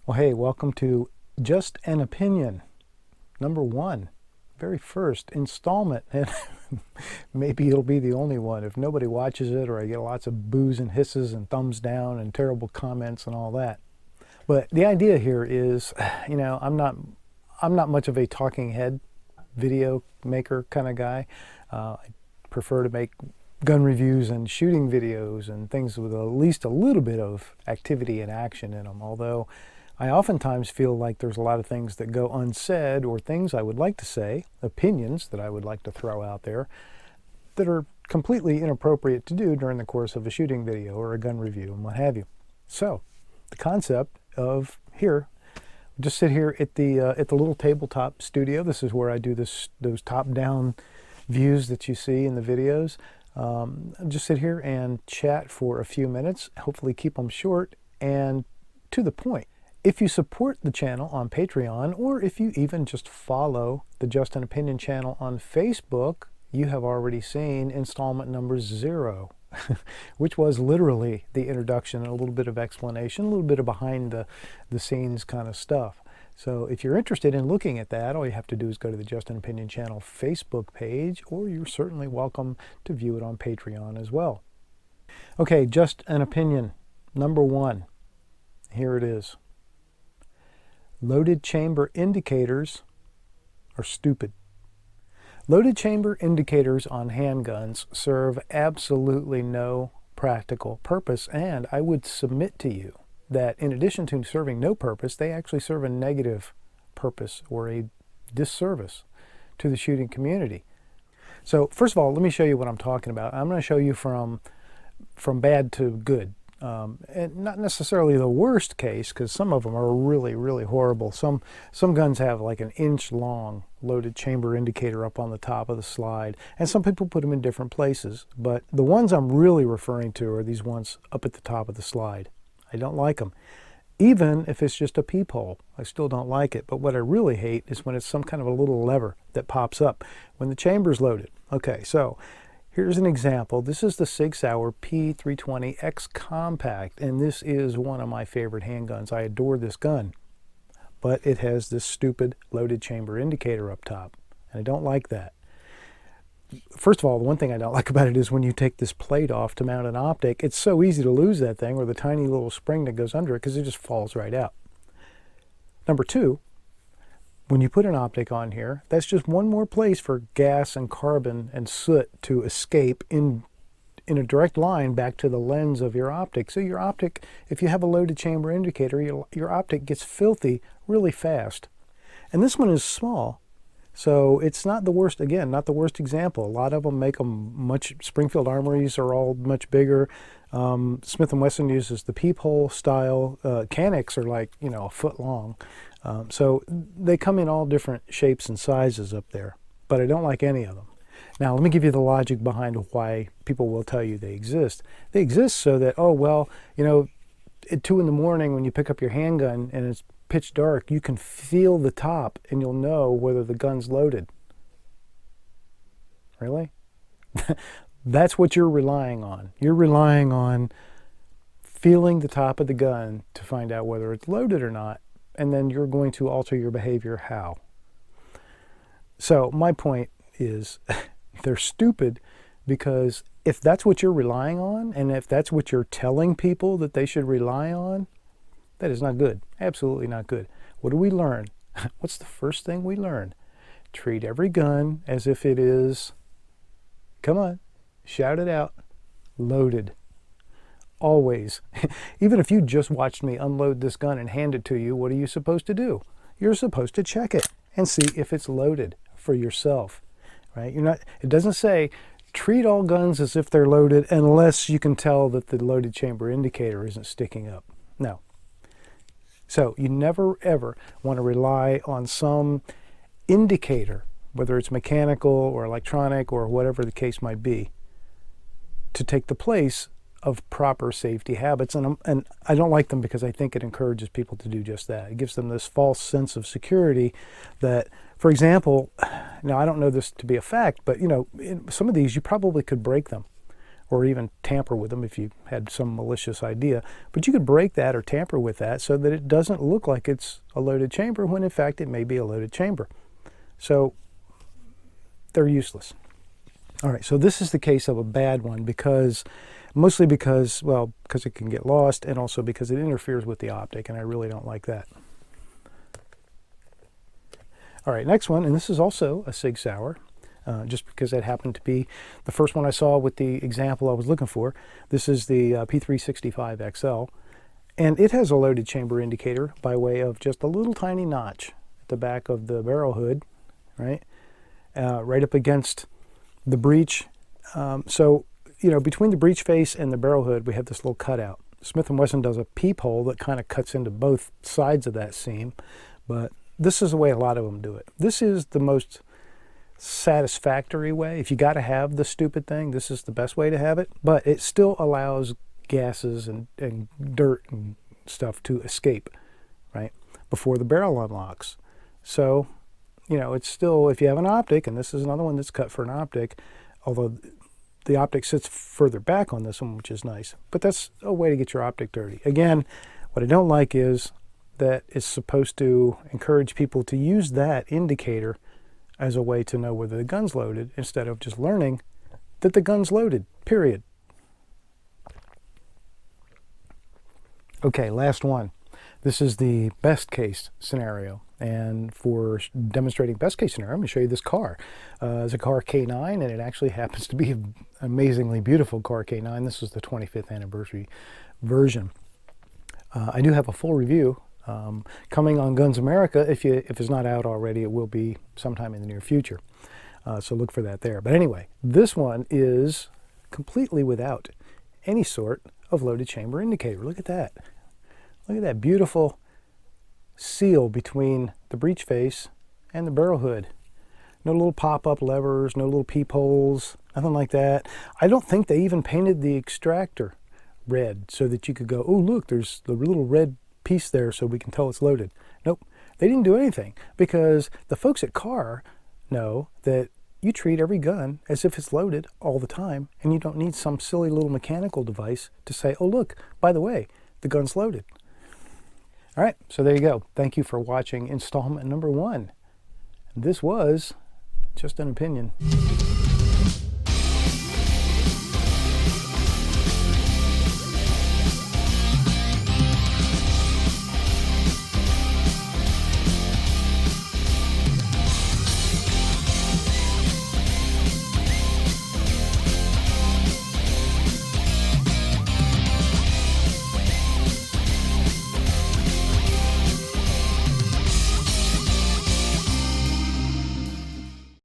Well, hey, welcome to Just an Opinion, number one, very first installment, and maybe it'll be the only one if nobody watches it or I get lots of boos and hisses and thumbs down and terrible comments and all that. But the idea here is, I'm not much of a talking head video maker kind of guy. I prefer to make gun reviews and shooting videos and things with at least a little bit of activity and action in them, although I oftentimes feel like there's a lot of things that go unsaid or things I would like to say, opinions that I would like to throw out there that are completely inappropriate to do during the course of a shooting video or a gun review and what have you. So the concept of here, just sit here at the little tabletop studio. This is where I do those top-down views that you see in the videos. Just sit here and chat for a few minutes, hopefully keep them short and to the point. If you support the channel on Patreon, or if you even just follow the Just an Opinion channel on Facebook, you have already seen installment number 0, which was literally the introduction and a little bit of explanation, a little bit of behind the scenes kind of stuff. So if you're interested in looking at that, all you have to do is go to the Just an Opinion channel Facebook page, or you're certainly welcome to view it on Patreon as well. Okay, Just an Opinion number 1. Here it is. Loaded chamber indicators are stupid. Loaded chamber indicators on handguns serve absolutely no practical purpose, and I would submit to you that in addition to serving no purpose, they actually serve a negative purpose or a disservice to the shooting community. So first of all, let me show you what I'm talking about. I'm going to show you from bad to good. And not necessarily the worst case, because some of them are really, really horrible. Some guns have like an inch long loaded chamber indicator up on the top of the slide, and some people put them in different places. But the ones I'm really referring to are these ones up at the top of the slide. I don't like them. Even if it's just a peephole, I still don't like it. But what I really hate is when it's some kind of a little lever that pops up when the chamber's loaded. Okay, so here's an example. This is the Sig Sauer P320X Compact, and this is one of my favorite handguns. I adore this gun, but it has this stupid loaded chamber indicator up top, and I don't like that. First of all, the one thing I don't like about it is when you take this plate off to mount an optic, it's so easy to lose that thing, or the tiny little spring that goes under it, because it just falls right out. Number 2, when you put an optic on here, that's just one more place for gas and carbon and soot to escape in a direct line back to the lens of your optic. So your optic, if you have a loaded chamber indicator, your optic gets filthy really fast. And this one is small, so it's not the worst, again, not the worst example. A lot of them make them much, Springfield Armories are all much bigger. Smith & Wesson uses the peephole style. Canics are like, a foot long. So they come in all different shapes and sizes up there, but I don't like any of them. Now, let me give you the logic behind why people will tell you they exist. They exist so that, at 2 in the morning when you pick up your handgun and it's pitch dark, you can feel the top and you'll know whether the gun's loaded. Really? That's what you're relying on. You're relying on feeling the top of the gun to find out whether it's loaded or not, and then you're going to alter your behavior how. So my point is they're stupid, because if that's what you're relying on, and if that's what you're telling people that they should rely on, that is not good. Absolutely not good. What do we learn? What's the first thing we learn? Treat every gun as if it is, come on, shout it out, loaded. Always. Even if you just watched me unload this gun and hand it to you, what are you supposed to do? You're supposed to check it and see if it's loaded for yourself, right? It doesn't say treat all guns as if they're loaded unless you can tell that the loaded chamber indicator isn't sticking up. No. So you never ever want to rely on some indicator, whether it's mechanical or electronic or whatever the case might be, to take the place of proper safety habits. And I don't like them because I think it encourages people to do just that. It gives them this false sense of security that, for example, now I don't know this to be a fact, but in some of these you probably could break them or even tamper with them if you had some malicious idea. But you could break that or tamper with that so that it doesn't look like it's a loaded chamber when in fact it may be a loaded chamber. So they're useless. All right, so this is the case of a bad one mostly because it can get lost, and also because it interferes with the optic, and I really don't like that. All right, next one, and this is also a Sig Sauer. Just because that happened to be the first one I saw with the example I was looking for. This is the P365XL, and it has a loaded chamber indicator by way of just a little tiny notch at the back of the barrel hood, right? Right up against the breech. So, between the breech face and the barrel hood, we have this little cutout. Smith & Wesson does a peephole that kind of cuts into both sides of that seam, but this is the way a lot of them do it. This is the most satisfactory way. If you got to have the stupid thing, this is the best way to have it, but it still allows gases and dirt and stuff to escape, right, before the barrel unlocks. So, it's still, if you have an optic, and this is another one that's cut for an optic, although the optic sits further back on this one, which is nice, but that's a way to get your optic dirty. Again, what I don't like is that it's supposed to encourage people to use that indicator as a way to know whether the gun's loaded, instead of just learning that the gun's loaded, period. Okay, last one. This is the best case scenario. And for demonstrating best case scenario, I'm going to show you this car. It's a car K9, and it actually happens to be an amazingly beautiful car K9. This is the 25th anniversary version. I do have a full review coming on Guns America. If it's not out already, it will be sometime in the near future. So look for that there. But anyway, this one is completely without any sort of loaded chamber indicator. Look at that. Look at that beautiful seal between the breech face and the barrel hood. No little pop-up levers, no little peepholes, nothing like that. I don't think they even painted the extractor red so that you could go, oh look, there's the little red piece there so we can tell it's loaded. Nope, they didn't do anything, because the folks at Carr know that you treat every gun as if it's loaded all the time, and you don't need some silly little mechanical device to say, oh look, by the way, the gun's loaded. All right, so there you go. Thank you for watching installment number 1. This was just an opinion.